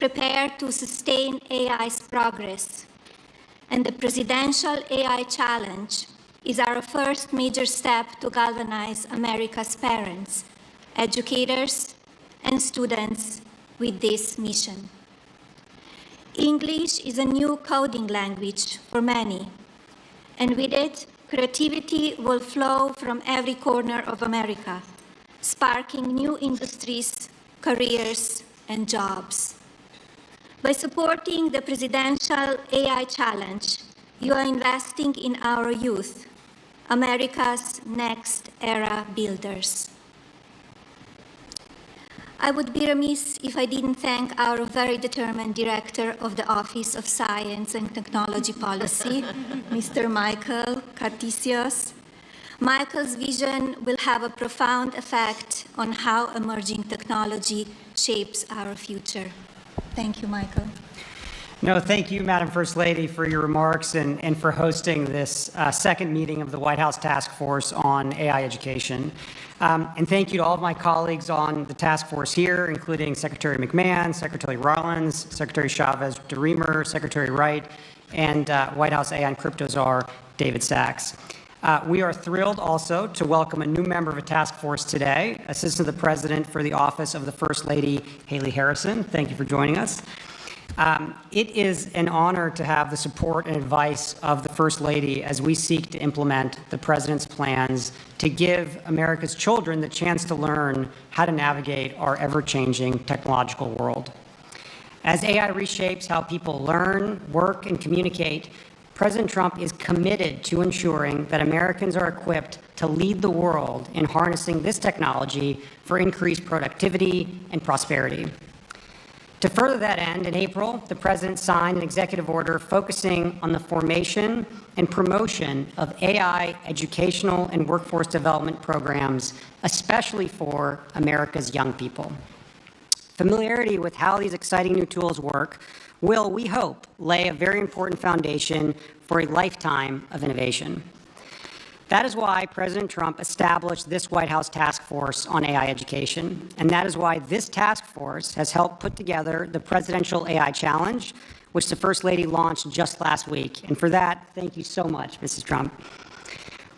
prepared to sustain AI's progress. And the Presidential AI Challenge is our first major step to galvanize America's parents, educators, and students with this mission. English is a new coding language for many, and with it, creativity will flow from every corner of America, sparking new industries, careers, and jobs. By supporting the Presidential AI Challenge, you are investing in our youth, America's next era builders. I would be remiss if I didn't thank our very determined Director of the Office of Science and Technology Policy, Mr. Michael Cartesios. Michael's vision will have a profound effect on how emerging technology shapes our future. Thank you, Michael. No, thank you, Madam First Lady, for your remarks and for hosting this second meeting of the White House Task Force on AI Education. And thank you to all of my colleagues on the task force here, including Secretary McMahon, Secretary Rollins, Secretary Chavez-DeRemer, Secretary Wright, and White House AI and Crypto Czar, David Sachs. We are thrilled also to welcome a new member of a task force today, Assistant to the President for the Office of the First Lady, Haley Harrison. Thank you for joining us. It is an honor to have the support and advice of the First Lady as we seek to implement the President's plans to give America's children the chance to learn how to navigate our ever-changing technological world. As AI reshapes how people learn, work, and communicate, President Trump is committed to ensuring that Americans are equipped to lead the world in harnessing this technology for increased productivity and prosperity. To further that end, in April, the President signed an executive order focusing on the formation and promotion of AI educational and workforce development programs, especially for America's young people. Familiarity with how these exciting new tools work will, we hope, lay a very important foundation for a lifetime of innovation. That is why President Trump established this White House task force on AI education, and that is why this task force has helped put together the Presidential AI Challenge, which the First Lady launched just last week. And for that, thank you so much, Mrs. Trump.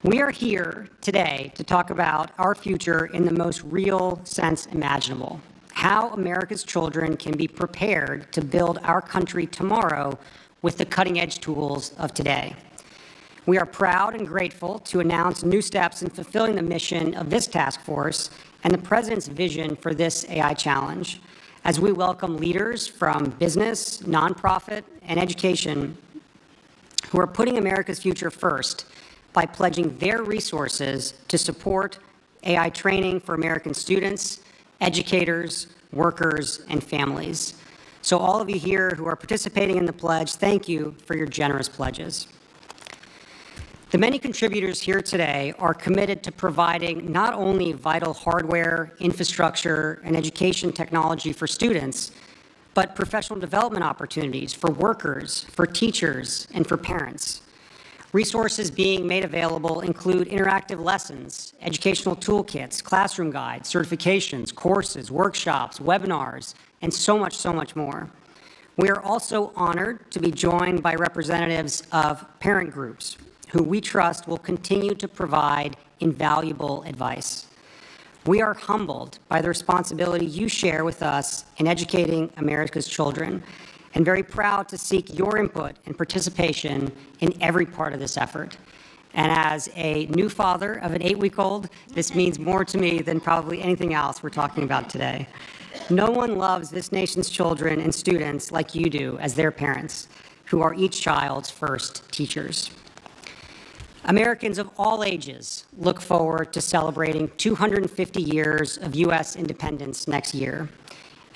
We are here today to talk about our future in the most real sense imaginable, how America's children can be prepared to build our country tomorrow with the cutting-edge tools of today. We are proud and grateful to announce new steps in fulfilling the mission of this task force and the President's vision for this AI challenge, as we welcome leaders from business, nonprofit, and education who are putting America's future first by pledging their resources to support AI training for American students, educators, workers, and families. So all of you here who are participating in the pledge, thank you for your generous pledges. The many contributors here today are committed to providing not only vital hardware, infrastructure, and education technology for students, but professional development opportunities for workers, for teachers, and for parents. Resources being made available include interactive lessons, educational toolkits, classroom guides, certifications, courses, workshops, webinars, and so much more. We are also honored to be joined by representatives of parent groups, who we trust will continue to provide invaluable advice. We are humbled by the responsibility you share with us in educating America's children, and very proud to seek your input and participation in every part of this effort. And as a new father of an 8-week-old, this means more to me than probably anything else we're talking about today. No one loves this nation's children and students like you do as their parents, who are each child's first teachers. Americans of all ages look forward to celebrating 250 years of U.S. independence next year,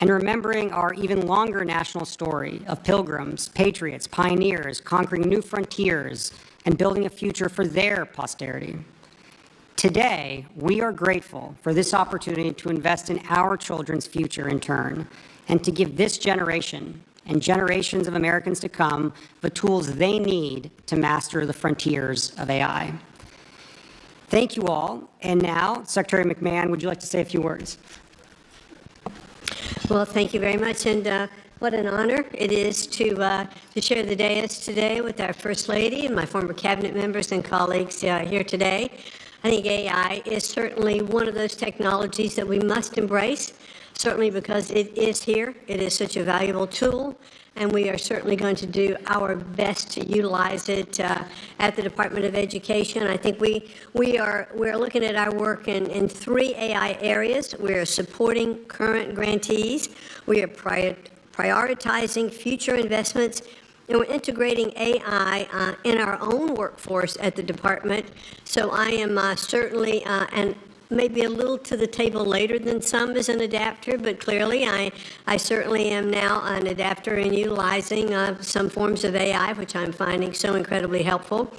and remembering our even longer national story of pilgrims, patriots, pioneers, conquering new frontiers, and building a future for their posterity. Today, we are grateful for this opportunity to invest in our children's future in turn, and to give this generation and generations of Americans to come the tools they need to master the frontiers of AI. Thank you all. And now, Secretary McMahon, would you like to say a few words? Well, thank you very much. And What an honor it is to share the dais today with our First Lady and my former cabinet members and colleagues here today. I think AI is certainly one of those technologies that we must embrace, certainly because it is here. It is such a valuable tool, and we are certainly going to do our best to utilize it at the Department of Education. I think we're looking at our work in 3 AI areas. We are supporting current grantees. We are prioritizing future investments, and we're integrating AI in our own workforce at the department. So I am certainly, and maybe a little to the table later than some as an adapter, but clearly I certainly am now an adapter in utilizing some forms of AI, which I'm finding so incredibly helpful.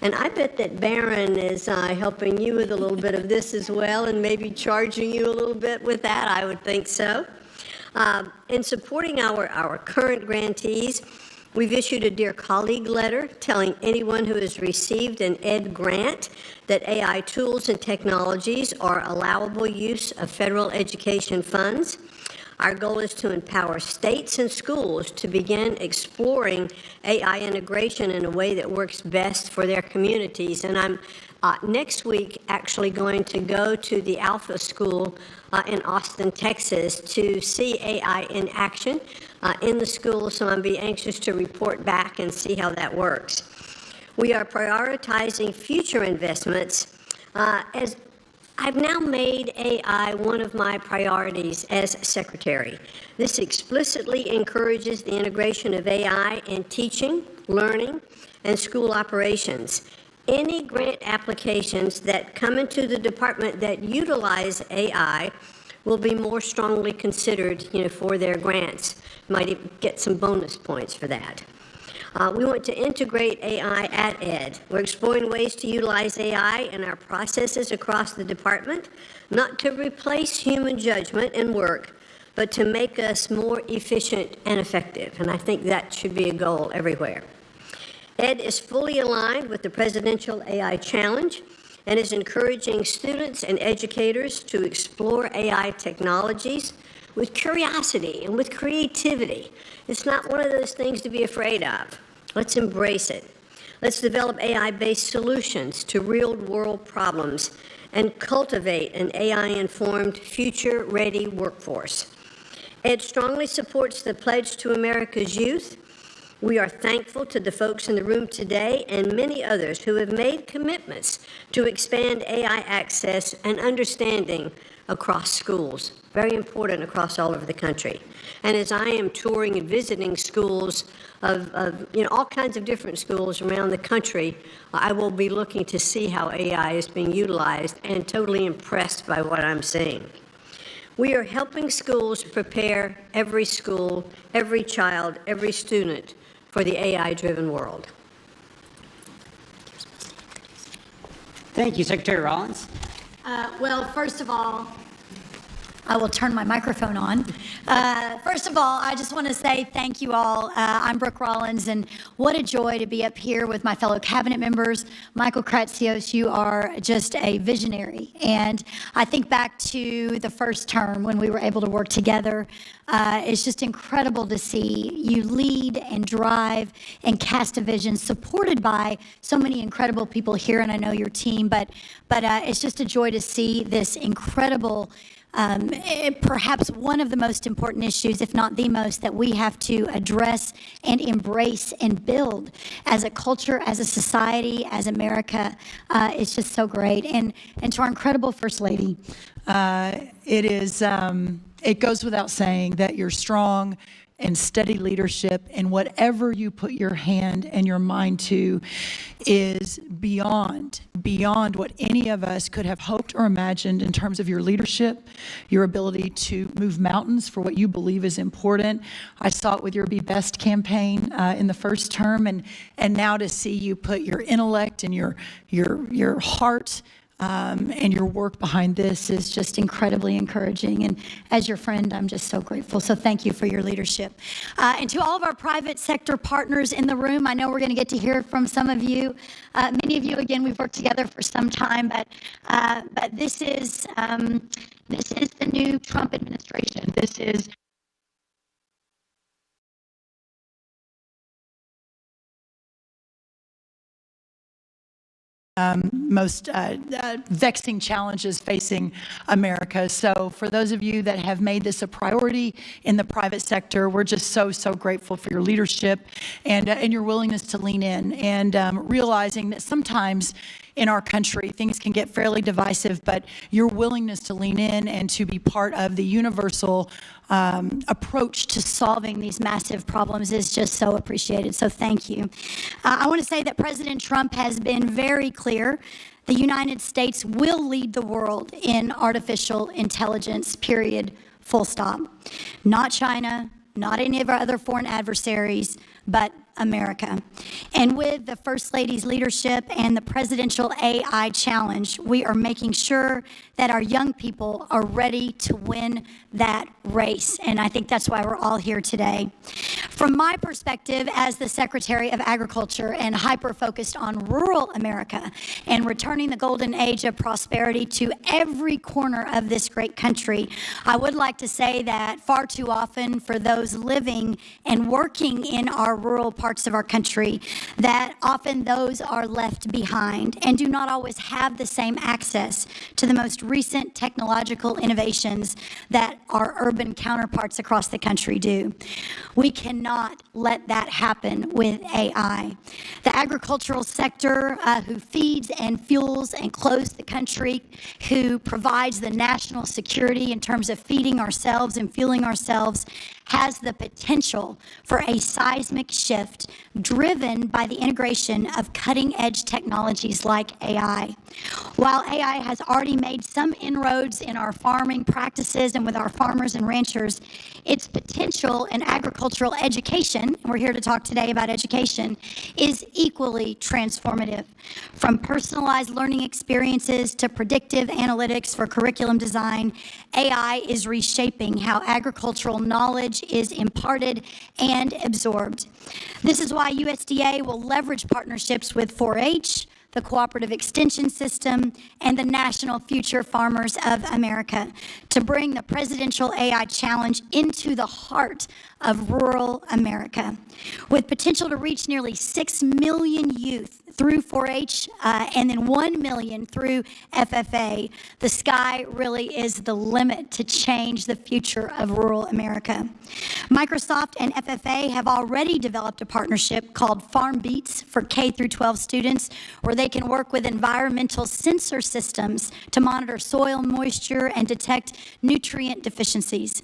And I bet that Barron is helping you with a little bit of this as well, and maybe charging you a little bit with that. I would think so. In supporting our current grantees, we've issued a Dear Colleague letter telling anyone who has received an ED grant that AI tools and technologies are allowable use of federal education funds. Our goal is to empower states and schools to begin exploring AI integration in a way that works best for their communities. And I'm next week actually going to go to the Alpha School in Austin, Texas, to see AI in action in the school, so I'll be anxious to report back and see how that works. We are prioritizing future investments as I've now made AI one of my priorities as secretary. This explicitly encourages the integration of AI in teaching, learning, and school operations. Any grant applications that come into the department that utilize AI will be more strongly considered, for their grants. Might even get some bonus points for that. We want to integrate AI at ED. We're exploring ways to utilize AI in our processes across the department, not to replace human judgment and work, but to make us more efficient and effective. And I think that should be a goal everywhere. ED is fully aligned with the Presidential AI Challenge and is encouraging students and educators to explore AI technologies with curiosity and with creativity. It's not one of those things to be afraid of. Let's embrace it. Let's develop AI-based solutions to real-world problems and cultivate an AI-informed, future-ready workforce. ED strongly supports the Pledge to America's Youth. We are thankful to the folks in the room today and many others who have made commitments to expand AI access and understanding across schools. Very important across all over the country. And as I am touring and visiting schools of all kinds of different schools around the country, I will be looking to see how AI is being utilized and totally impressed by what I'm seeing. We are helping schools prepare every school, every child, every student for the AI-driven world. Thank you, Secretary Rollins. Well, first of all, I will turn my microphone on. First of all, I just want to say thank you all. I'm Brooke Rollins, and what a joy to be up here with my fellow cabinet members. Michael Kratsios, you are just a visionary. And I think back to the first term when we were able to work together. It's just incredible to see you lead and drive and cast a vision supported by so many incredible people here, and I know your team, but it's just a joy to see this incredible perhaps one of the most important issues, if not the most, that we have to address and embrace and build as a culture, as a society, as America. It's just so great. And to our incredible First Lady. It goes without saying that you're strong and steady leadership, and whatever you put your hand and your mind to is beyond what any of us could have hoped or imagined in terms of your leadership, your ability to move mountains for what you believe is important. I saw it with your Be Best campaign in the first term, and now to see you put your intellect and your heart and your work behind this is just incredibly encouraging. And as your friend, I'm just so grateful. So thank you for your leadership. And to all of our private sector partners in the room, I know we're going to get to hear from some of you. Many of you, again, we've worked together for some time, but this is the new Trump administration. This is most vexing challenges facing America. So for those of you that have made this a priority in the private sector, we're just so grateful for your leadership and your willingness to lean in and realizing that sometimes in our country, things can get fairly divisive, but your willingness to lean in and to be part of the universal approach to solving these massive problems is just so appreciated. So thank you. I want to say that President Trump has been very clear. The United States will lead the world in artificial intelligence, period, full stop. Not China, not any of our other foreign adversaries, but America. And with the First Lady's leadership and the Presidential AI Challenge, we are making sure that our young people are ready to win that race. And I think that's why we're all here today. From my perspective as the Secretary of Agriculture and hyper-focused on rural America and returning the golden age of prosperity to every corner of this great country, I would like to say that far too often for those living and working in our rural parts of our country, that often those are left behind and do not always have the same access to the most recent technological innovations that our urban counterparts across the country do. We cannot let that happen with AI. The agricultural sector, who feeds and fuels and clothes the country, who provides the national security in terms of feeding ourselves and fueling ourselves, has the potential for a seismic shift driven by the integration of cutting-edge technologies like AI. While AI has already made some inroads in our farming practices and with our farmers and ranchers, its potential in agricultural education, and we're here to talk today about education, is equally transformative. From personalized learning experiences to predictive analytics for curriculum design, AI is reshaping how agricultural knowledge is imparted and absorbed. This is why USDA will leverage partnerships with 4-H, the Cooperative Extension System, and the National Future Farmers of America to bring the Presidential AI Challenge into the heart of rural America. With potential to reach nearly 6 million youth through 4-H and then 1 million through FFA, the sky really is the limit to change the future of rural America. Microsoft and FFA have already developed a partnership called Farm Beats for K through 12 students, where they can work with environmental sensor systems to monitor soil moisture and detect nutrient deficiencies.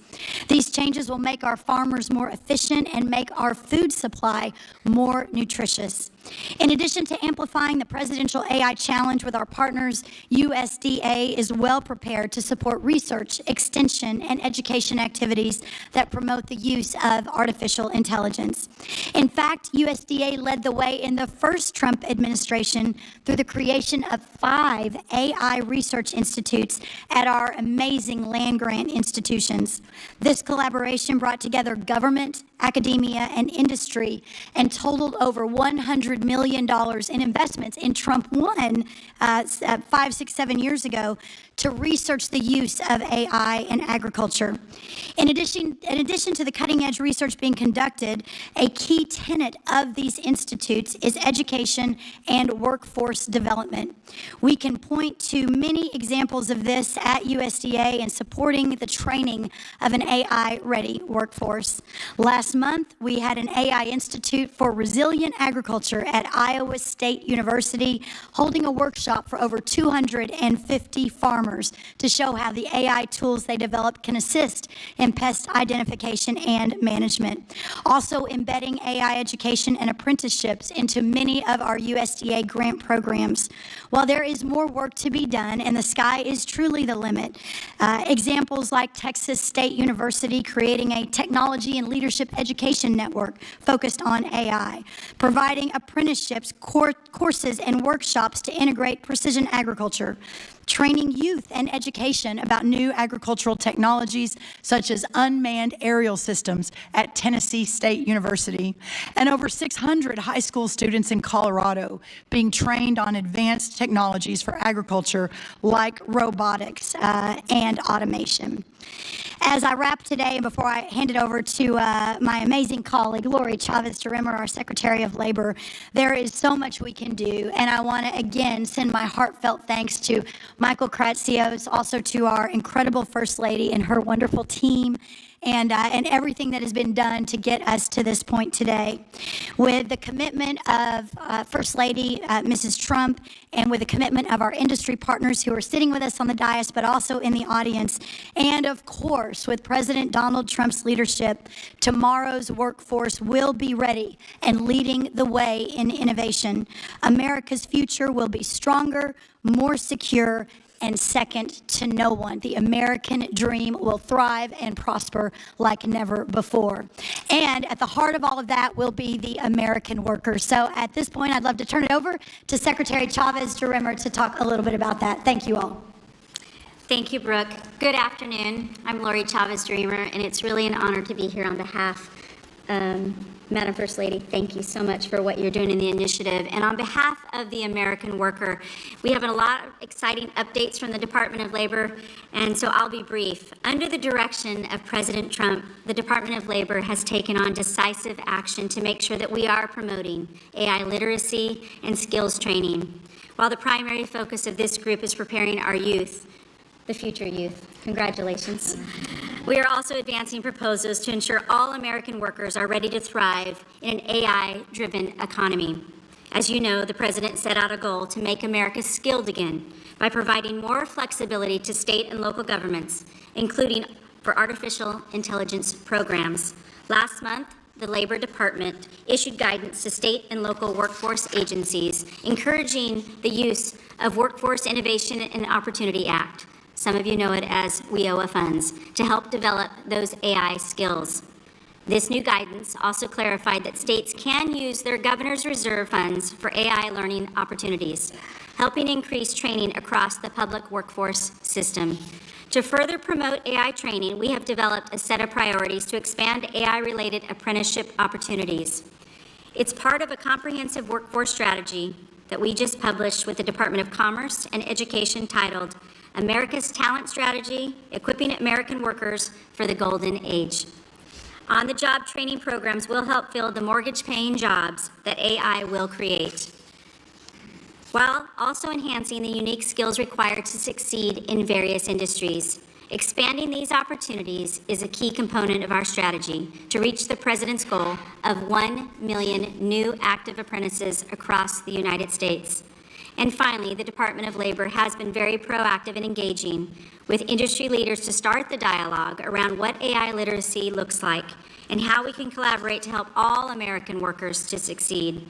These changes will make our farmers more efficient and make our food supply more nutritious. In addition to amplifying the Presidential AI Challenge with our partners, USDA is well prepared to support research, extension, and education activities that promote the use of artificial intelligence. In fact, USDA led the way in the first Trump administration through the creation of 5 AI research institutes at our amazing land-grant institutions. This collaboration brought together government, academia, and industry and totaled over $100 million in investments in Trump 1 5, 6, 7 years ago to research the use of AI in agriculture. In addition to the cutting-edge research being conducted, a key tenet of these institutes is education and workforce development. We can point to many examples of this at USDA in supporting the training of an AI-ready workforce. Last month, we had an AI Institute for Resilient Agriculture at Iowa State University holding a workshop for over 250 farmers to show how the AI tools they developed can assist in pest identification and management. Also embedding AI education and apprenticeships into many of our USDA grant programs. While there is more work to be done and the sky is truly the limit, examples like Texas State University creating a technology and leadership education network focused on AI, providing apprenticeships, courses, and workshops to integrate precision agriculture, training youth and education about new agricultural technologies such as unmanned aerial systems at Tennessee State University, and over 600 high school students in Colorado being trained on advanced technologies for agriculture like robotics and automation. As I wrap today, and before I hand it over to my amazing colleague, Lori Chavez-DeRimmer, our Secretary of Labor, there is so much we can do. And I want to, again, send my heartfelt thanks to Michael Kratsios, also to our incredible First Lady and her wonderful team, and everything that has been done to get us to this point today. With the commitment of First Lady, Mrs. Trump, and with the commitment of our industry partners who are sitting with us on the dais, but also in the audience, and of course, with President Donald Trump's leadership, tomorrow's workforce will be ready and leading the way in innovation. America's future will be stronger, more secure, and second to no one. The American dream will thrive and prosper like never before. And at the heart of all of that will be the American worker. So at this point, I'd love to turn it over to Secretary Chavez-DeRimmer to talk a little bit about that. Thank you all. Thank you, Brooke. Good afternoon. I'm Lori Chavez-DeRimmer, and it's really an honor to be here on behalf Madam First Lady, thank you so much for what you're doing in the initiative. And on behalf of the American worker, we have a lot of exciting updates from the Department of Labor, and so I'll be brief. Under the direction of President Trump, the Department of Labor has taken on decisive action to make sure that we are promoting AI literacy and skills training, while the primary focus of this group is preparing our youth, the future youth. Congratulations. We are also advancing proposals to ensure all American workers are ready to thrive in an AI-driven economy. As you know, the President set out a goal to make America skilled again by providing more flexibility to state and local governments, including for artificial intelligence programs. Last month, the Labor Department issued guidance to state and local workforce agencies, encouraging the use of Workforce Innovation and Opportunity Act. Some of you know it as WIOA funds, to help develop those AI skills. This new guidance also clarified that states can use their governor's reserve funds for AI learning opportunities, helping increase training across the public workforce system. To further promote AI training, we have developed a set of priorities to expand AI-related apprenticeship opportunities. It's part of a comprehensive workforce strategy that we just published with the Department of Commerce and Education titled America's Talent Strategy, Equipping American Workers for the Golden Age. On-the-job training programs will help fill the mortgage-paying jobs that AI will create, while also enhancing the unique skills required to succeed in various industries. Expanding these opportunities is a key component of our strategy to reach the President's goal of 1 million new active apprentices across the United States. And finally, the Department of Labor has been very proactive in engaging with industry leaders to start the dialogue around what AI literacy looks like and how we can collaborate to help all American workers to succeed.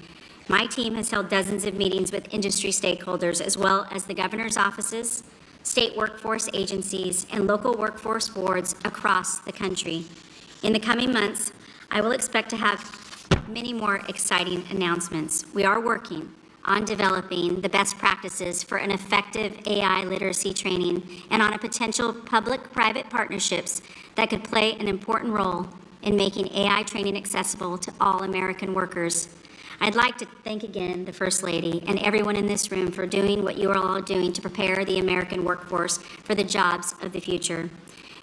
My team has held dozens of meetings with industry stakeholders, as well as the governor's offices, state workforce agencies, and local workforce boards across the country. In the coming months, I will expect to have many more exciting announcements. We are working on developing the best practices for an effective AI literacy training and on a potential public-private partnerships that could play an important role in making AI training accessible to all American workers. I'd like to thank again the First Lady and everyone in this room for doing what you are all doing to prepare the American workforce for the jobs of the future.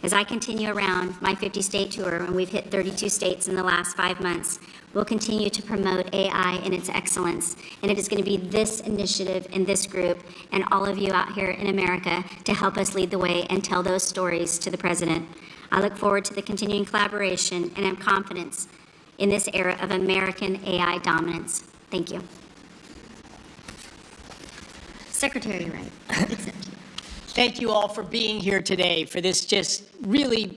As I continue around my 50-state tour, and we've hit 32 states in the last 5 months, we'll continue to promote AI in its excellence. And it is going to be this initiative and this group and all of you out here in America to help us lead the way and tell those stories to the President. I look forward to the continuing collaboration and am confident in this era of American AI dominance. Thank you. Secretary Wright, it's up to you. Thank you all for being here today for this just really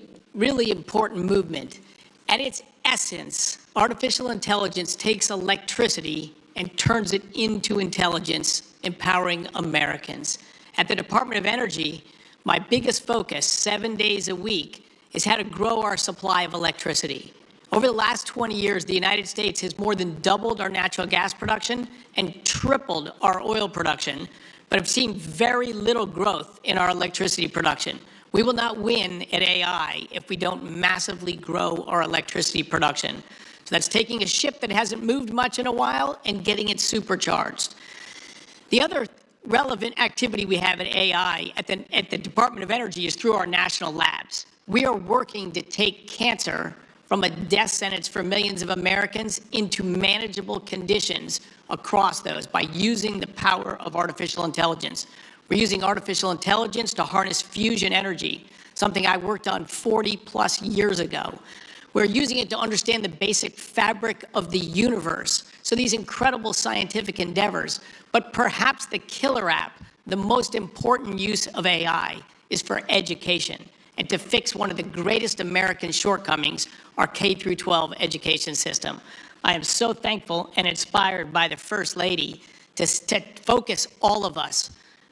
important movement. At its essence, artificial intelligence takes electricity and turns it into intelligence, empowering Americans. At the Department of Energy, my biggest focus 7 days a week is how to grow our supply of electricity. Over the last 20 years, the United States has more than doubled our natural gas production and tripled our oil production, but have seen very little growth in our electricity production. We will not win at AI if we don't massively grow our electricity production. So that's taking a ship that hasn't moved much in a while and getting it supercharged. The other relevant activity we have in AI at the Department of Energy is through our national labs. We are working to take cancer from a death sentence for millions of Americans into manageable conditions across those by using the power of artificial intelligence. We're using artificial intelligence to harness fusion energy, something I worked on 40+ years ago. We're using it to understand the basic fabric of the universe. So these incredible scientific endeavors, but perhaps the killer app, the most important use of AI is for education and to fix one of the greatest American shortcomings, our K-12 education system. I am so thankful and inspired by the First Lady to focus all of us.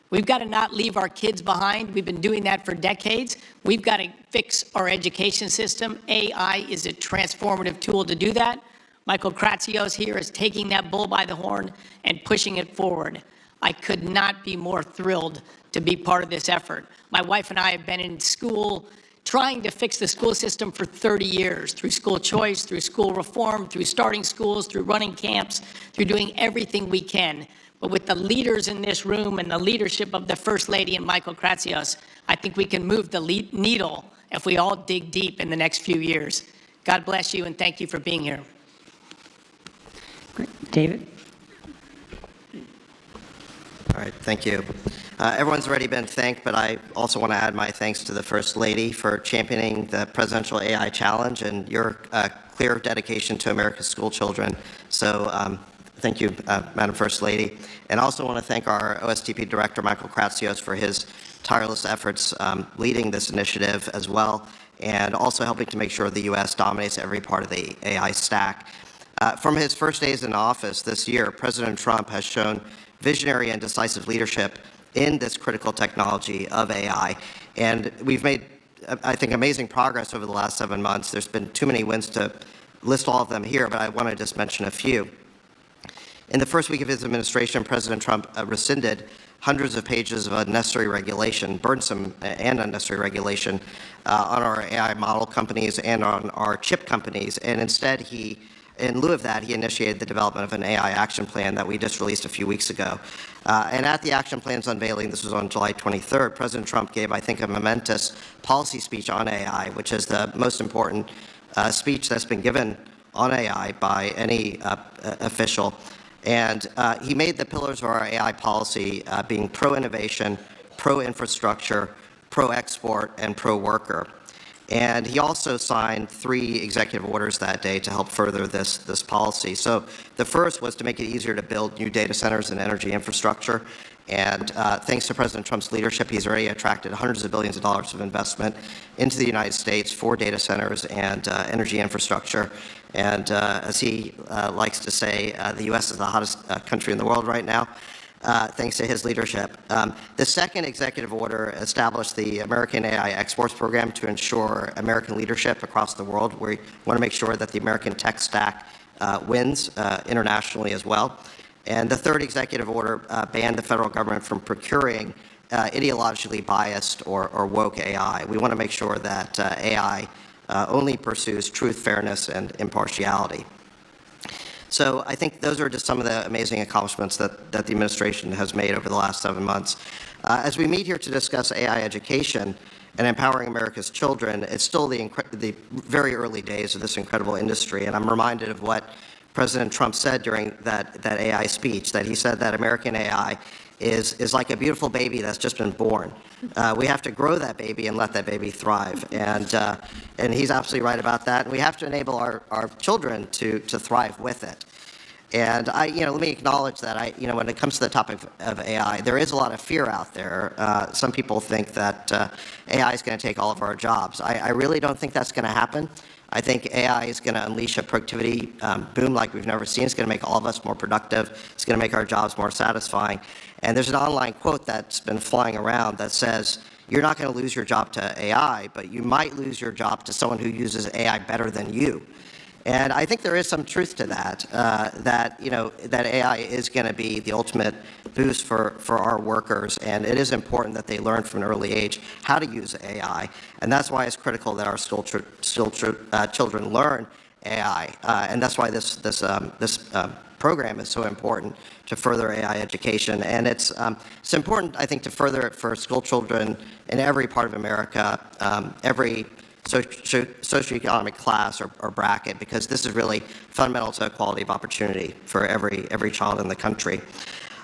We've got to not leave our kids behind. We've been doing that for decades. We've got to fix our education system. AI is a transformative tool to do that. Michael Kratsios here is taking that bull by the horn and pushing it forward. I could not be more thrilled to be part of this effort. My wife and I have been in school trying to fix the school system for 30 years, through school choice, through school reform, through starting schools, through running camps, through doing everything we can. But with the leaders in this room and the leadership of the First Lady and Michael Kratsios, I think we can move the needle if we all dig deep in the next few years. God bless you, and thank you for being here. Great. David? All right, thank you. Everyone's already been thanked, but I also want to add my thanks to the First Lady for championing the Presidential AI Challenge and your clear dedication to America's school children. So thank you, Madam First Lady. And I also want to thank our OSTP Director, Michael Kratsios, for his tireless efforts leading this initiative as well, and also helping to make sure the U.S. dominates every part of the AI stack. From his first days in office this year, President Trump has shown visionary and decisive leadership in this critical technology of AI. And we've made, I think, amazing progress over the last 7 months. There's been too many wins to list all of them here, but I want to just mention a few. In the first week of his administration, President Trump rescinded hundreds of pages of unnecessary regulation, burdensome and unnecessary regulation on our AI model companies and on our chip companies. And instead, in lieu of that, he initiated the development of an AI action plan that we just released a few weeks ago. And at the action plan's unveiling, this was on July 23rd, President Trump gave, I think, a momentous policy speech on AI, which is the most important speech that's been given on AI by any official. And he made the pillars of our AI policy being pro-innovation, pro-infrastructure, pro-export, and pro-worker. And he also signed 3 executive orders that day to help further this policy. So the first was to make it easier to build new data centers and energy infrastructure. And thanks to President Trump's leadership, he's already attracted hundreds of billions of dollars of investment into the United States for data centers and energy infrastructure. And as he likes to say, the U.S. is the hottest country in the world right now, thanks to his leadership. The second executive order established the American AI Exports Program to ensure American leadership across the world. We want to make sure that the American tech stack wins internationally as well. And the third executive order banned the federal government from procuring ideologically biased or woke AI. We want to make sure that AI only pursues truth, fairness, and impartiality. So I think those are just some of the amazing accomplishments that the administration has made over the last 7 months. As we meet here to discuss AI education and empowering America's children, it's still the very early days of this incredible industry. And I'm reminded of what President Trump said during that AI speech, that he said that American AI is like a beautiful baby that's just been born. We have to grow that baby and let that baby thrive. And he's absolutely right about that. And we have to enable our children to thrive with it. And let me acknowledge that when it comes to the topic of AI, there is a lot of fear out there. Some people think that AI is going to take all of our jobs. I really don't think that's going to happen. I think AI is going to unleash a productivity boom like we've never seen. It's going to make all of us more productive. It's going to make our jobs more satisfying. And there's an online quote that's been flying around that says, you're not going to lose your job to AI, but you might lose your job to someone who uses AI better than you. And I think there is some truth to that, that AI is going to be the ultimate boost for our workers, and it is important that they learn from an early age how to use AI, and that's why it's critical that our children learn AI, and that's why this program is so important to further AI education. And it's important, I think, to further it for school children in every part of America, every socioeconomic class or bracket, because this is really fundamental to equality of opportunity for every child in the country.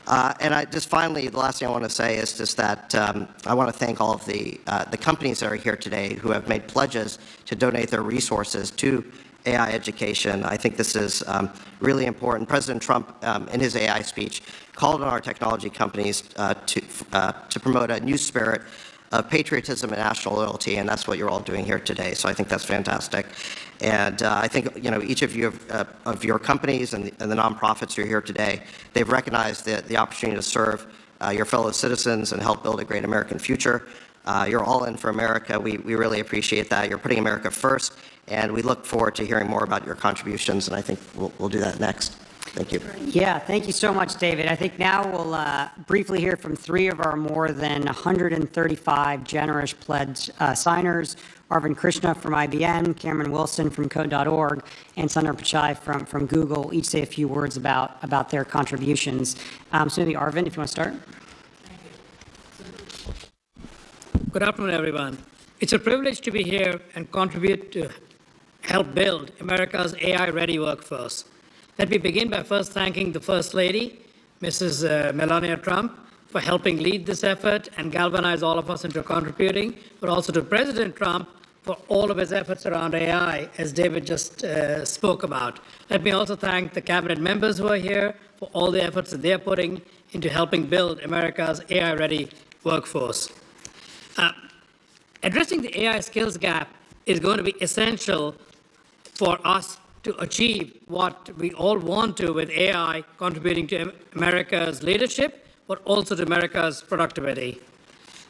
And finally, the last thing I want to say is just that I want to thank all of the companies that are here today who have made pledges to donate their resources to AI education. I think this is really important. President Trump, in his AI speech, called on our technology companies to promote a new spirit of patriotism and national loyalty, and that's what you're all doing here today. So I think that's fantastic. And I think each of you of your companies and the nonprofits who are here today, they've recognized the opportunity to serve your fellow citizens and help build a great American future. You're all in for America. We really appreciate that. You're putting America first, and we look forward to hearing more about your contributions, and I think we'll do that next. Thank you. Yeah, thank you so much, David. I think now we'll briefly hear from 3 of our more than 135 generous pledge signers: Arvind Krishna from IBM, Cameron Wilson from Code.org, and Sundar Pichai from Google. Each say a few words about their contributions. So maybe Arvind, if you want to start. Good afternoon, everyone. It's a privilege to be here and contribute to help build America's AI-ready workforce. Let me begin by first thanking the First Lady, Mrs. Melania Trump, for helping lead this effort and galvanize all of us into contributing, but also to President Trump for all of his efforts around AI, as David just spoke about. Let me also thank the cabinet members who are here for all the efforts that they're putting into helping build America's AI-ready workforce. Addressing the AI skills gap is going to be essential for us to achieve what we all want to with AI contributing to America's leadership, but also to America's productivity.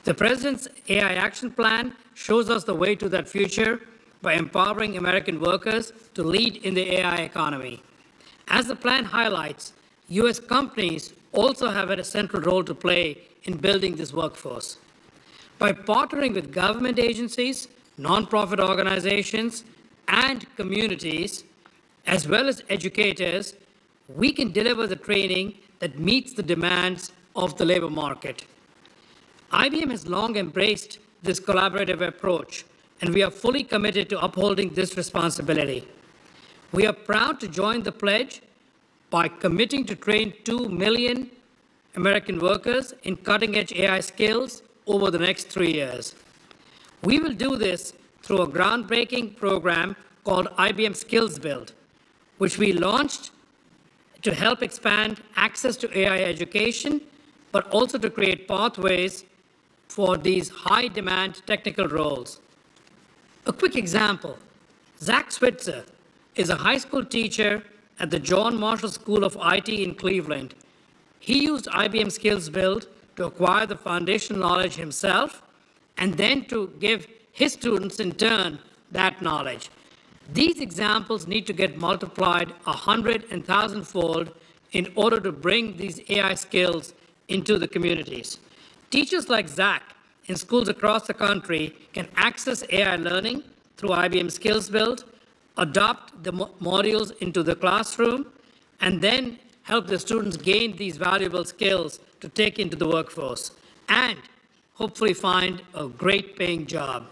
The President's AI Action Plan shows us the way to that future by empowering American workers to lead in the AI economy. As the plan highlights, U.S. companies also have a central role to play in building this workforce. By partnering with government agencies, nonprofit organizations, and communities, as well as educators, we can deliver the training that meets the demands of the labor market. IBM has long embraced this collaborative approach, and we are fully committed to upholding this responsibility. We are proud to join the pledge by committing to train 2 million American workers in cutting-edge AI skills over the next 3 years. We will do this through a groundbreaking program called IBM Skills Build, which we launched to help expand access to AI education, but also to create pathways for these high-demand technical roles. A quick example, Zach Switzer is a high school teacher at the John Marshall School of IT in Cleveland. He used IBM Skills Build to acquire the foundational knowledge himself, and then to give his students in turn that knowledge. These examples need to get multiplied 100 and 1,000-fold in order to bring these AI skills into the communities. Teachers like Zach in schools across the country can access AI learning through IBM Skills Build, adopt the modules into the classroom, and then help the students gain these valuable skills to take into the workforce, and hopefully find a great paying job.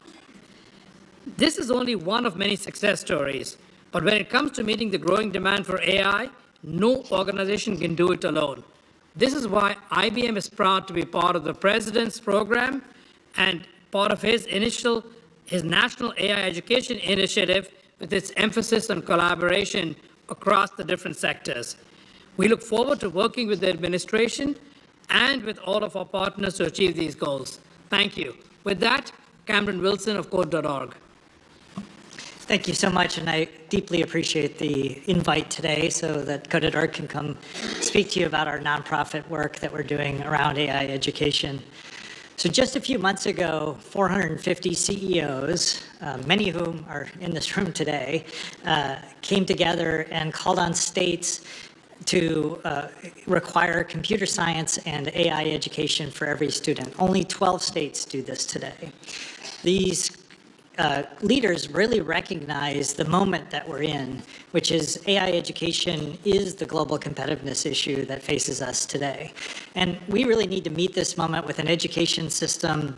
This is only one of many success stories, but when it comes to meeting the growing demand for AI, no organization can do it alone. This is why IBM is proud to be part of the President's program and part of his National AI Education Initiative with its emphasis on collaboration across the different sectors. We look forward to working with the administration and with all of our partners to achieve these goals. Thank you. With that, Cameron Wilson of Code.org. Thank you so much, and I deeply appreciate the invite today so that Code.org can come speak to you about our nonprofit work that we're doing around AI education. So just a few months ago, 450 CEOs, many of whom are in this room today, came together and called on states to require computer science and AI education for every student. Only 12 states do this today. These leaders really recognize the moment that we're in, which is AI education is the global competitiveness issue that faces us today. And we really need to meet this moment with an education system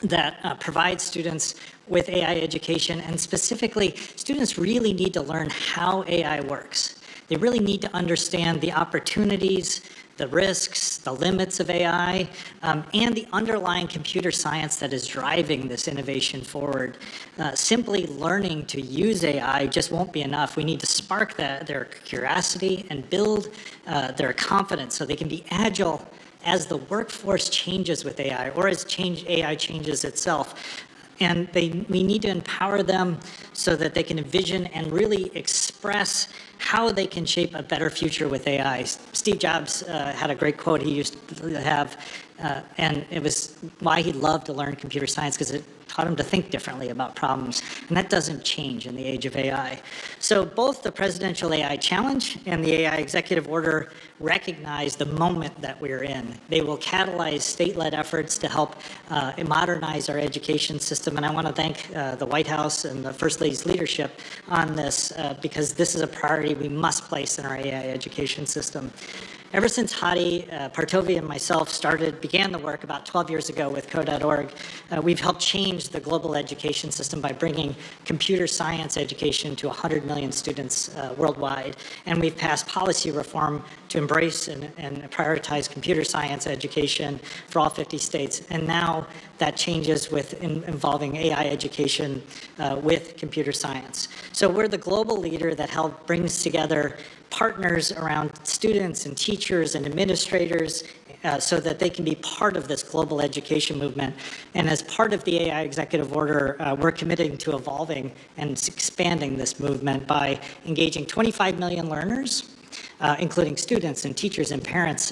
that provides students with AI education, and specifically, students really need to learn how AI works. They really need to understand the opportunities, the risks, the limits of AI, and the underlying computer science that is driving this innovation forward. Simply learning to use AI just won't be enough. We need to spark their curiosity and build their confidence so they can be agile as the workforce changes with AI, or as AI changes itself. And we need to empower them so that they can envision and really express how they can shape a better future with AI. Steve Jobs had a great quote he used to have, and it was why he loved to learn computer science, because it taught him to think differently about problems. And that doesn't change in the age of AI. So both the Presidential AI Challenge and the AI Executive Order recognize the moment that we're in. They will catalyze state-led efforts to help modernize our education system. And I want to thank the White House and the First Lady's leadership on this, because this is a priority we must place in our AI education system. Ever since Hadi Partovi and myself began the work about 12 years ago with Code.org, we've helped change the global education system by bringing computer science education to 100 million students worldwide. And we've passed policy reform to embrace and prioritize computer science education for all 50 states. And now that changes with involving AI education with computer science. So we're the global leader that brings together partners around students and teachers and administrators so that they can be part of this global education movement. And as part of the AI Executive Order, we're committing to evolving and expanding this movement by engaging 25 million learners, including students and teachers and parents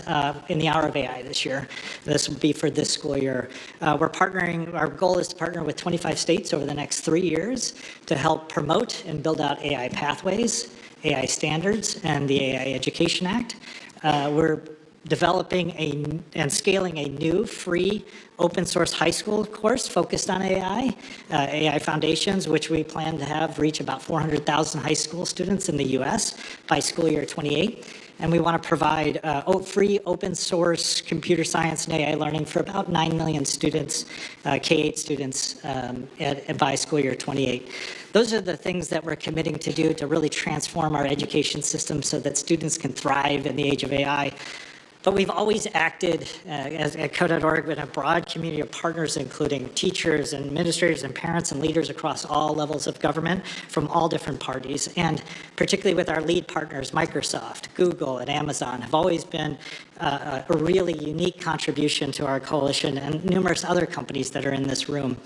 in the Hour of AI this year. This will be for this school year. Our goal is to partner with 25 states over the next 3 years to help promote and build out AI pathways, AI standards, and the AI Education Act. We're developing and scaling a new free open source high school course focused on AI, AI Foundations, which we plan to have reach about 400,000 high school students in the US by school year 28. And we want to provide free open source computer science and AI learning for about 9 million students, K-8 students by school year 28. Those are the things that we're committing to do to really transform our education system so that students can thrive in the age of AI. But we've always acted at Code.org with a broad community of partners, including teachers and administrators and parents and leaders across all levels of government from all different parties. And particularly with our lead partners, Microsoft, Google, and Amazon, have always been a really unique contribution to our coalition, and numerous other companies that are in this room.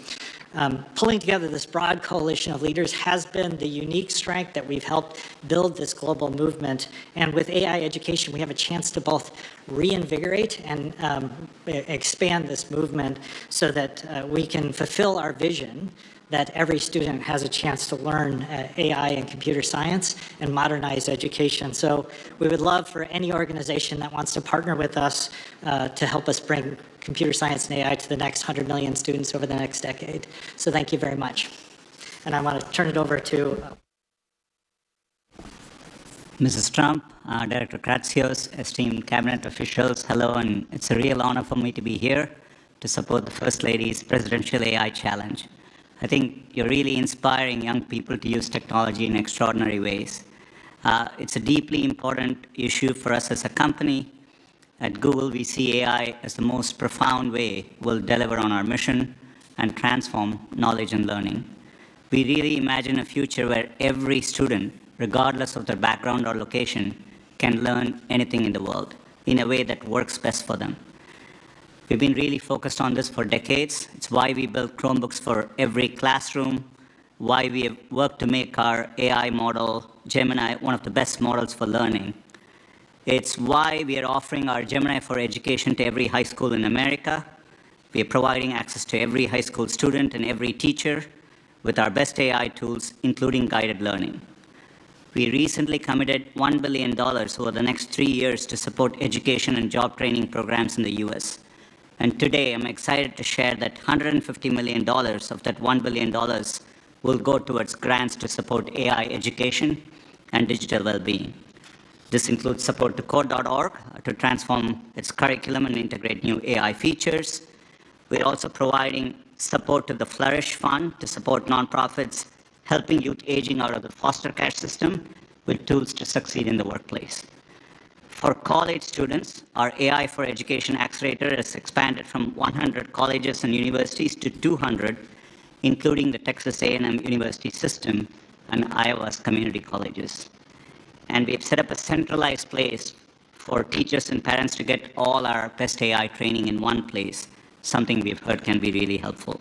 Pulling together this broad coalition of leaders has been the unique strength that we've helped build this global movement. And with AI education, we have a chance to both reinvigorate and expand this movement so that we can fulfill our vision that every student has a chance to learn AI and computer science and modernize education. So we would love for any organization that wants to partner with us to help us bring computer science and AI to the next 100 million students over the next decade. So thank you very much. And I want to turn it over to Mrs. Trump, Director Kratsios, esteemed cabinet officials, hello, and it's a real honor for me to be here to support the First Lady's Presidential AI Challenge. I think you're really inspiring young people to use technology in extraordinary ways. It's a deeply important issue for us as a company. At Google, we see AI as the most profound way we'll deliver on our mission and transform knowledge and learning. We really imagine a future where every student, regardless of their background or location, can learn anything in the world in a way that works best for them. We've been really focused on this for decades. It's why we built Chromebooks for every classroom, why we have worked to make our AI model, Gemini, one of the best models for learning. It's why we are offering our Gemini for Education to every high school in America. We are providing access to every high school student and every teacher with our best AI tools, including guided learning. We recently committed $1 billion over the next 3 years to support education and job training programs in the US. And today, I'm excited to share that $150 million of that $1 billion will go towards grants to support AI education and digital well-being. This includes support to code.org to transform its curriculum and integrate new AI features. We're also providing support to the Flourish Fund to support nonprofits, helping youth aging out of the foster care system with tools to succeed in the workplace. For college students, our AI for Education Accelerator has expanded from 100 colleges and universities to 200, including the Texas A&M University System and Iowa's community colleges. And we've set up a centralized place for teachers and parents to get all our best AI training in one place, something we've heard can be really helpful.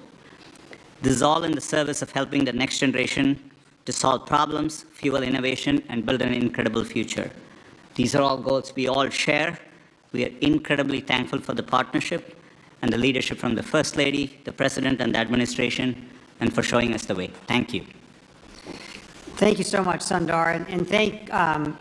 This is all in the service of helping the next generation to solve problems, fuel innovation, and build an incredible future. These are all goals we all share. We are incredibly thankful for the partnership and the leadership from the First Lady, the President, and the administration, and for showing us the way. Thank you. Thank you so much, Sundar, and thank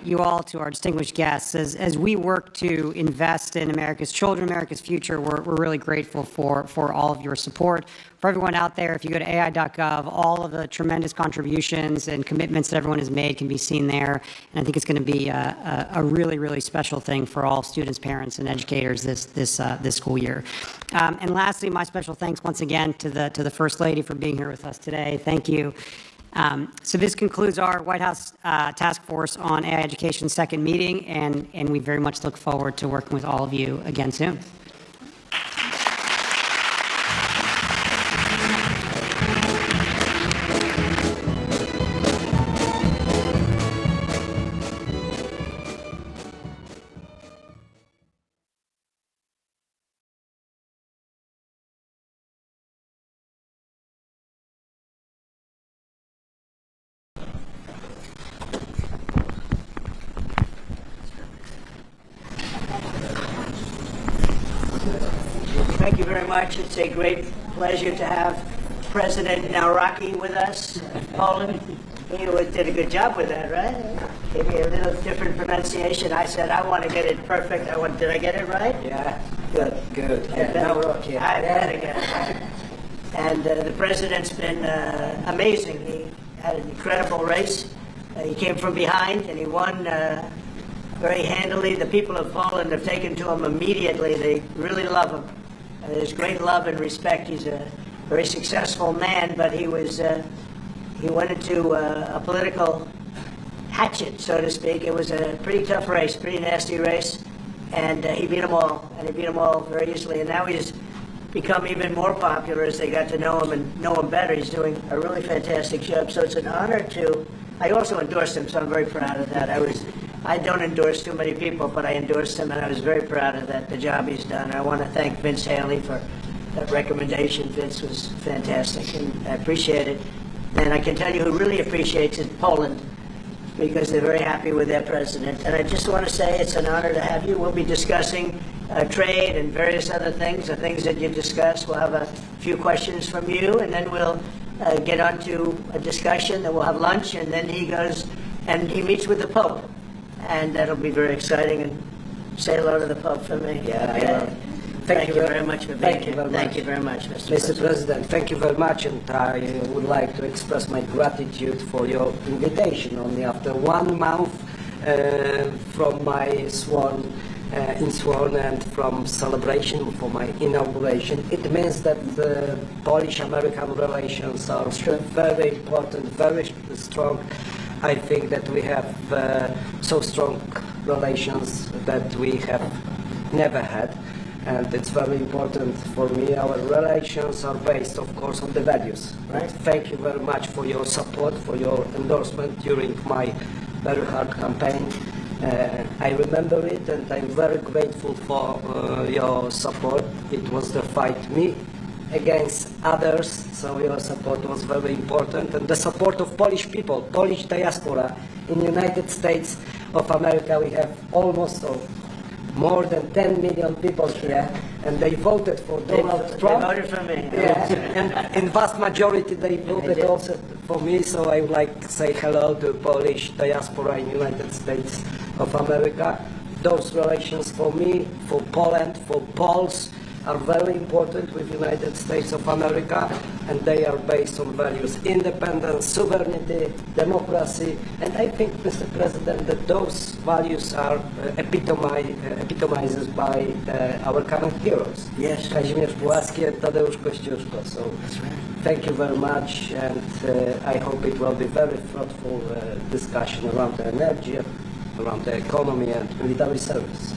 you all to our distinguished guests. As we work to invest in America's children, America's future, we're really grateful for all of your support. For everyone out there, if you go to AI.gov, all of the tremendous contributions and commitments that everyone has made can be seen there. And I think it's going to be a really, really special thing for all students, parents, and educators this school year. And lastly, my special thanks once again to the First Lady for being here with us today. Thank you. So this concludes our White House Task Force on AI Education second meeting, and we very much look forward to working with all of you again soon. Thank you very much. It's a great pleasure to have President Nauraki with us, Poland. He did a good job with that, right? Gave me a little different pronunciation. I said, I want to get it perfect. Did I get it right? Yeah, good. Nauraki. I better get it right. And the president's been amazing. He had an incredible race. He came from behind and he won very handily. The people of Poland have taken to him immediately. They really love him. There's great love and respect. He's a very successful man, but he went into a political hatchet, so to speak. It was a pretty tough race, pretty nasty race, and he beat them all, and he beat them all very easily. And now he's become even more popular as they got to know him and know him better. He's doing a really fantastic job. So it's an honor to. I also endorsed him, so I'm very proud of that. I don't endorse too many people, but I endorsed him, and I was very proud of that, the job he's done. I want to thank Vince Haley for that recommendation. Vince was fantastic, and I appreciate it. And I can tell you who really appreciates it, Poland, because they're very happy with their president. And I just want to say it's an honor to have you. We'll be discussing trade and various other things, the things that you discuss. We'll have a few questions from you, and then we'll get on to a discussion, then we'll have lunch, and then he goes and he meets with the Pope. And that'll be very exciting. And say hello to the Pope for me. Yeah. Thank you very much for being here. Thank you very much, Mr. President. Thank you very much, and I would like to express my gratitude for your invitation. Only after 1 month from my sworn and from celebration for my inauguration, it means that the Polish-American relations are very important, very strong. I think that we have so strong relations that we have never had, and it's very important for me. Our relations are based, of course, on the values. Right? Thank you very much for your support, for your endorsement during my very hard campaign. I remember it, and I'm very grateful for your support. It was the fight me against others, so your support was very important, and the support of Polish people, Polish diaspora in the United States of America. We have almost more than 10 million people here, and they voted for Donald Trump. They voted for me. Yeah, and in vast majority they voted also for me, so I would like to say hello to Polish diaspora in the United States of America. Those relations for me, for Poland, for Poles, are very important with the United States of America, and they are based on values independence, sovereignty, democracy, and I think, Mr. President, that those values are epitomized by our current heroes. Yes. Kazimierz Pułaski and Tadeusz Kościuszko. So thank you very much, and I hope it will be very fruitful discussion around the energy, around the economy and military service.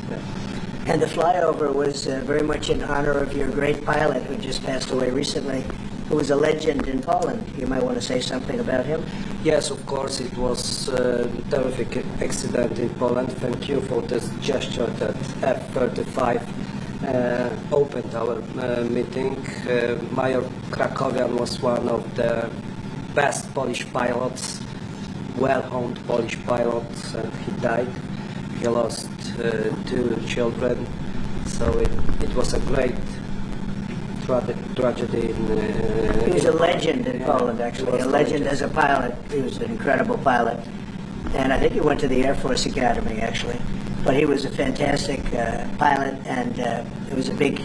And the flyover was very much in honor of your great pilot who just passed away recently, who was a legend in Poland. You might want to say something about him. Yes, of course, it was a terrific accident in Poland. Thank you for this gesture that F-35 opened our meeting. Major Krakowian was one of the best Polish pilots, well-honed Polish pilots, and he died. He lost 2 children, so it was a great tragedy. He was a legend in Poland, actually, a legend as a pilot. He was an incredible pilot. And I think he went to the Air Force Academy, actually. But he was a fantastic pilot, and it was a big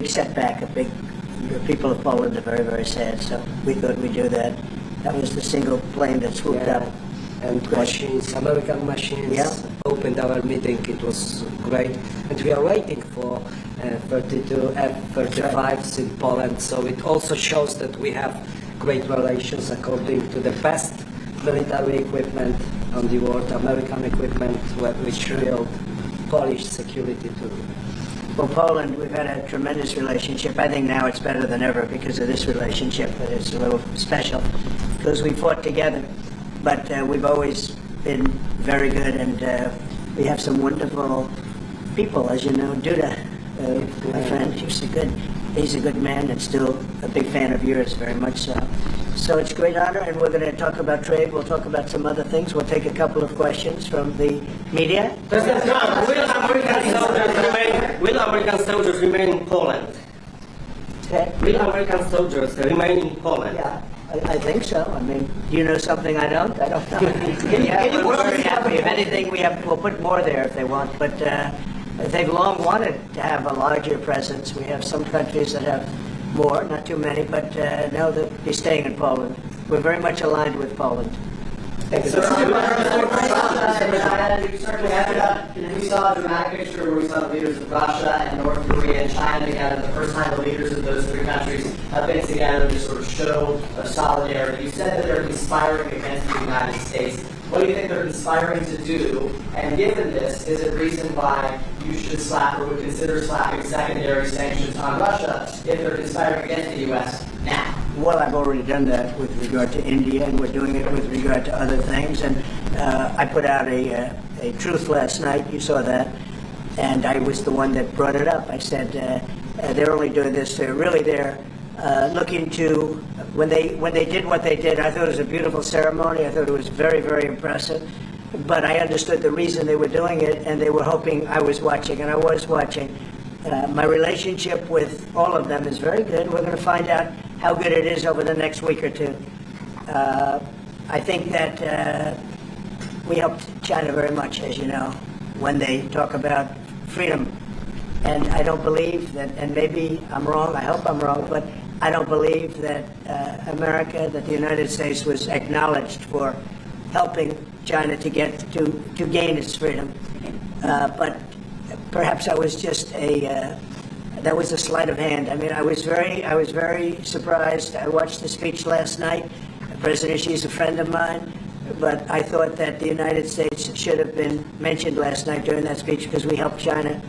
setback. The people of Poland are very, very sad, so we thought we'd do that. That was the single plane that swooped up. And machines, American machines, opened our meeting. It was great. And we are waiting for 32 F-35s in Poland. So it also shows that we have great relations according to the best military equipment on the world, American equipment, which build Polish security too. Well, Poland, we've had a tremendous relationship. I think now it's better than ever because of this relationship, but it's a little special because we fought together. But we've always been very good, and we have some wonderful people, as you know. Duda, my friend, he's a good man and still a big fan of yours, very much so. So it's a great honor, and we're going to talk about trade. We'll talk about some other things. We'll take a couple of questions from the media. President Trump, will American soldiers remain in Poland? Will American soldiers remain in Poland? Yeah. I think so. I mean, do you know something I don't? I don't know. We're very happy. If anything, we'll put more there if they want. But they've long wanted to have a larger presence. We have some countries that have more, not too many, but no, they'll be staying in Poland. We're very much aligned with Poland. Thank you. So, you certainly had we saw a dramatic picture where we saw the leaders of Russia and North Korea and China together. The first time the leaders of those 3 countries have been together to sort of show solidarity. You said that they're conspiring against the United States. What do you think they're conspiring to do? And given this, is it reason why you should slap or would consider slapping secondary sanctions on Russia if they're conspiring against the U.S. now? Well, I've already done that with regard to India, and we're doing it with regard to other things. And I put out a truth last night. You saw that. And I was the one that brought it up. I said they're only doing this. They're looking to, when they did what they did, I thought it was a beautiful ceremony. I thought it was very, very impressive. But I understood the reason they were doing it, and they were hoping I was watching, and I was watching. My relationship with all of them is very good. We're going to find out how good it is over the next week or two. I think that we helped China very much, as you know, when they talk about freedom. And I don't believe that, and maybe I'm wrong, I hope I'm wrong, but I don't believe that America, that the United States was acknowledged for helping China to gain its freedom. But perhaps I was just that was a sleight of hand. I mean, I was very surprised. I watched the speech last night. President Xi's a friend of mine, but I thought that the United States should have been mentioned last night during that speech because we helped China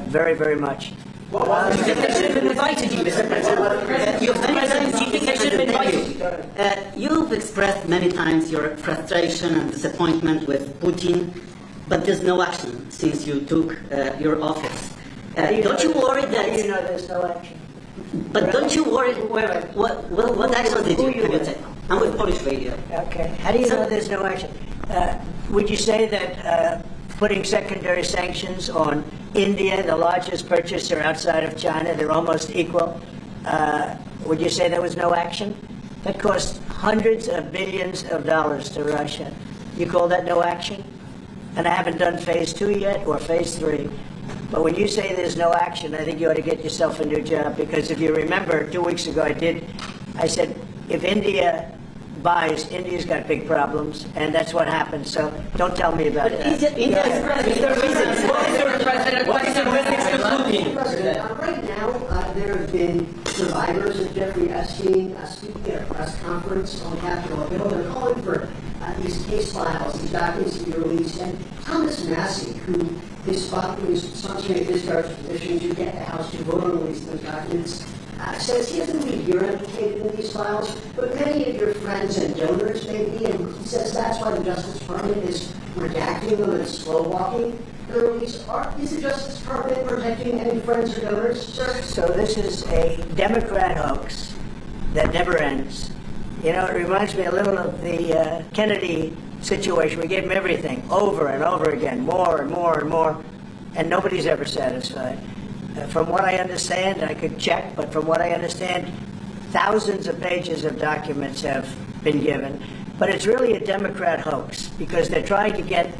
very, very much. They should have invited you, Mr. President. They should have invited you. You've expressed many times your frustration and disappointment with Putin, but there's no action since you took your office. Don't you worry that... You know there's no action. But don't you worry... What action did you take? I'm with Polish radio. Okay. How do you know there's no action? Would you say that putting secondary sanctions on India, the largest purchaser outside of China, they're almost equal, would you say there was no action? That cost hundreds of billions of dollars to Russia. You call that no action? And I haven't done phase 2 yet or phase 3. But when you say there's no action, I think you ought to get yourself a new job, because if you remember, 2 weeks ago I said, if India buys, India's got big problems, and that's what happened. So don't tell me about that. Right now, there have been survivors of Jeffrey Epstein speaking at a press conference on Capitol Hill. They're calling for these case files, these documents to be released. And Thomas Massey, who is sponsoring a discharge petition to get the House to vote on releasing those documents, says he doesn't believe you're implicated in these files, but many of your friends and donors may be, and he says that's why the Justice Department is redacting them and slow-walking the release. Is the Justice Department protecting any friends or donors, sir? So this is a Democrat hoax that never ends. You know, it reminds me a little of the Kennedy situation. We gave him everything over and over again, more and more and more, and nobody's ever satisfied. From what I understand, I could check, but from what I understand, thousands of pages of documents have been given. But it's really a Democrat hoax, because they're trying to get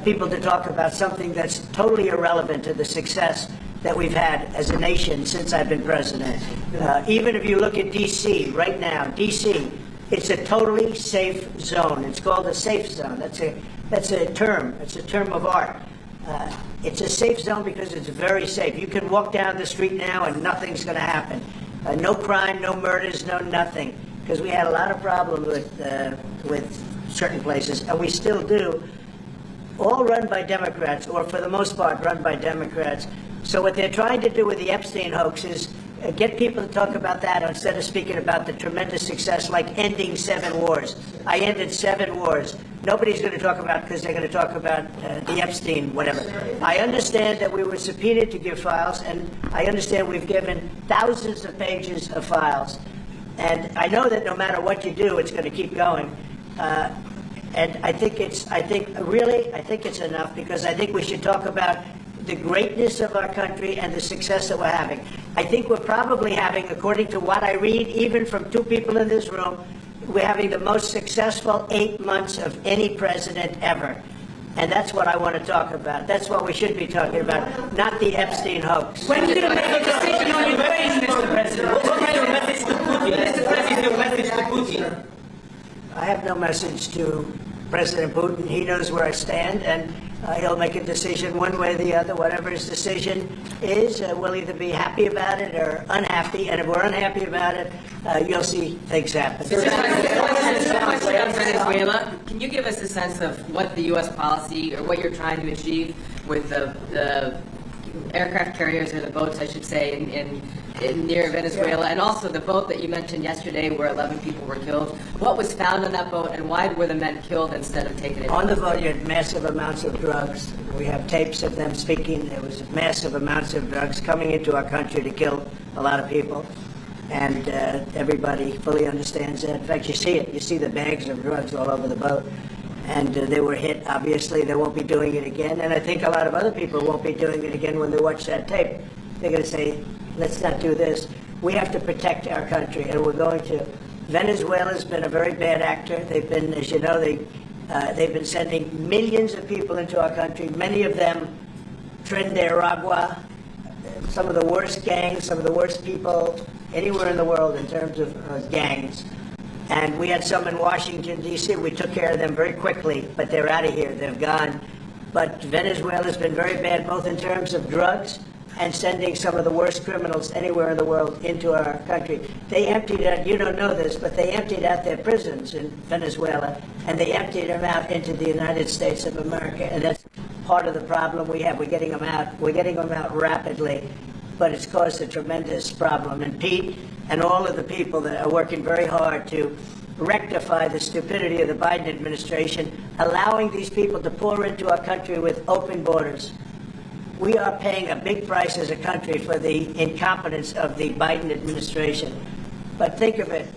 people to talk about something that's totally irrelevant to the success that we've had as a nation since I've been president. Even if you look at D.C. right now, D.C., it's a totally safe zone. It's called a safe zone. That's a term. It's a term of art. It's a safe zone because it's very safe. You can walk down the street now and nothing's going to happen. No crime, no murders, no nothing. Because we had a lot of problems with certain places, and we still do. All run by Democrats, or for the most part run by Democrats. So what they're trying to do with the Epstein hoax is get people to talk about that instead of speaking about the tremendous success, like ending 7 wars. I ended 7 wars. Nobody's going to talk about, because they're going to talk about the Epstein, whatever. I understand that we were subpoenaed to give files, and I understand we've given thousands of pages of files. And I know that no matter what you do, it's going to keep going. And I think it's enough, because I think we should talk about the greatness of our country and the success that we're having. I think we're probably having, according to what I read, even from 2 people in this room, we're having the most successful 8 months of any president ever. And that's what I want to talk about. That's what we should be talking about, not the Epstein hoax. When are you going to make a decision on Ukraine, Mr. President? What is your message to Putin? Mr. President, your message to Putin. I have no message to President Putin. He knows where I stand, and he'll make a decision one way or the other. Whatever his decision is, we'll either be happy about it or unhappy. And if we're unhappy about it, you'll see things happen. Venezuela, can you give us a sense of what the U.S. policy, or what you're trying to achieve with the aircraft carriers, or the boats, I should say, in near Venezuela, and also the boat that you mentioned yesterday where 11 people were killed? What was found on that boat, and why were the men killed instead of taken in? On the boat, you had massive amounts of drugs. We have tapes of them speaking. There was massive amounts of drugs coming into our country to kill a lot of people. And everybody fully understands that. In fact, you see it. You see the bags of drugs all over the boat. And they were hit. Obviously, they won't be doing it again. And I think a lot of other people won't be doing it again when they watch that tape. They're going to say, let's not do this. We have to protect our country, and we're going to. Venezuela's been a very bad actor. They've been, as you know, they've been sending millions of people into our country. Many of them Tren de Aragua, some of the worst gangs, some of the worst people anywhere in the world in terms of gangs. And we had some in Washington, D.C. We took care of them very quickly, but they're out of here. They've gone. But Venezuela's been very bad, both in terms of drugs and sending some of the worst criminals anywhere in the world into our country. They emptied out, you don't know this, but they emptied out their prisons in Venezuela, and they emptied them out into the United States of America. And that's part of the problem we have. We're getting them out. We're getting them out rapidly, but it's caused a tremendous problem. And Pete and all of the people that are working very hard to rectify the stupidity of the Biden administration, allowing these people to pour into our country with open borders. We are paying a big price as a country for the incompetence of the Biden administration. But think of it.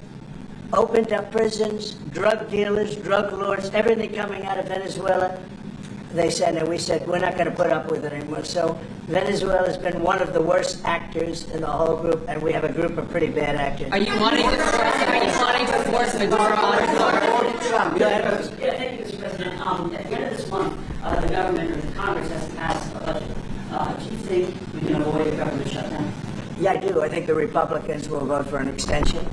Opened up prisons, drug dealers, drug lords, everything coming out of Venezuela. They said, and we said, we're not going to put up with it anymore. So Venezuela has been one of the worst actors in the whole group, and we have a group of pretty bad actors. Are you wanting to force Maduro on Trump? Go ahead. Yeah, thank you, Mr. President. At the end of this month, the government or the Congress has to pass a budget I think the Republicans will vote for an extension.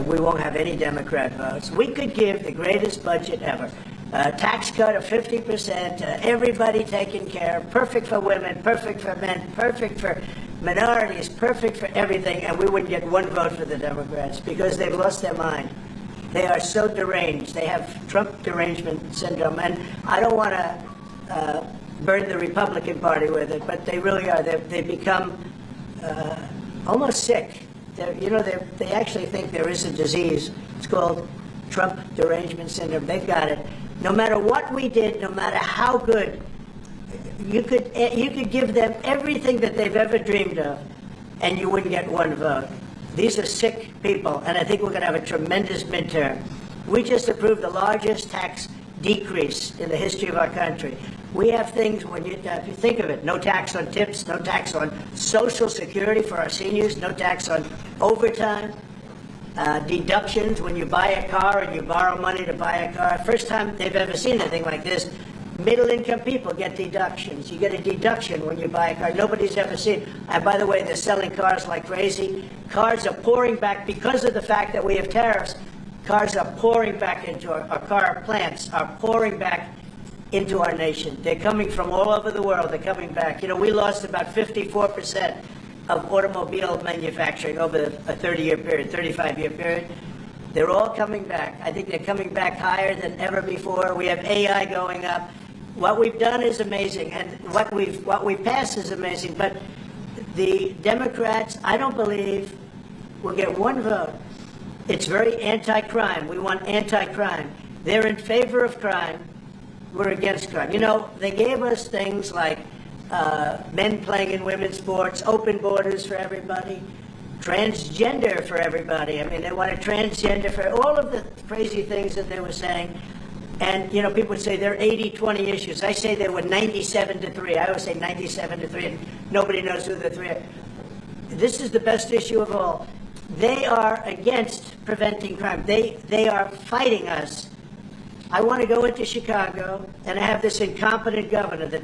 We won't have any Democrat votes. We could give the greatest budget ever. Tax cut of 50%, everybody taken care of, perfect for women, perfect for men, perfect for minorities, perfect for everything, and we wouldn't get one vote for the Democrats because they've lost their mind. They are so deranged. They have Trump derangement syndrome, and I don't want to burn the Republican Party with it, but they really are. They've become almost sick. They actually think there is a disease. It's called Trump derangement syndrome. They've got it. No matter what we did, no matter how good, you could give them everything that they've ever dreamed of, and you wouldn't get one vote. These are sick people, and I think we're going to have a tremendous midterm. We just approved the largest tax decrease in the history of our country. We have things, if you think of it, no tax on tips, no tax on Social Security for our seniors, no tax on overtime, deductions when you buy a car and you borrow money to buy a car. First time they've ever seen anything like this. Middle-income people get deductions. You get a deduction when you buy a car. Nobody's ever seen. And by the way, they're selling cars like crazy. Cars are pouring back because of the fact that we have tariffs. Cars are pouring back into our car plants are pouring back into our nation. They're coming from all over the world. They're coming back. We lost about 54% of automobile manufacturing over a 30-year period, 35-year period. They're all coming back. I think they're coming back higher than ever before. We have AI going up. What we've done is amazing, and what we've passed is amazing. But the Democrats, I don't believe, will get one vote. It's very anti-crime. We want anti-crime. They're in favor of crime. We're against crime. They gave us things like men playing in women's sports, open borders for everybody, transgender for everybody. I mean, they wanted transgender for all of the crazy things that they were saying. And, people would say they're 80-20 issues. I say they were 97-3. I always say 97-3, and nobody knows who the three are. This is the best issue of all. They are against preventing crime. They are fighting us. I want to go into Chicago, and I have this incompetent governor that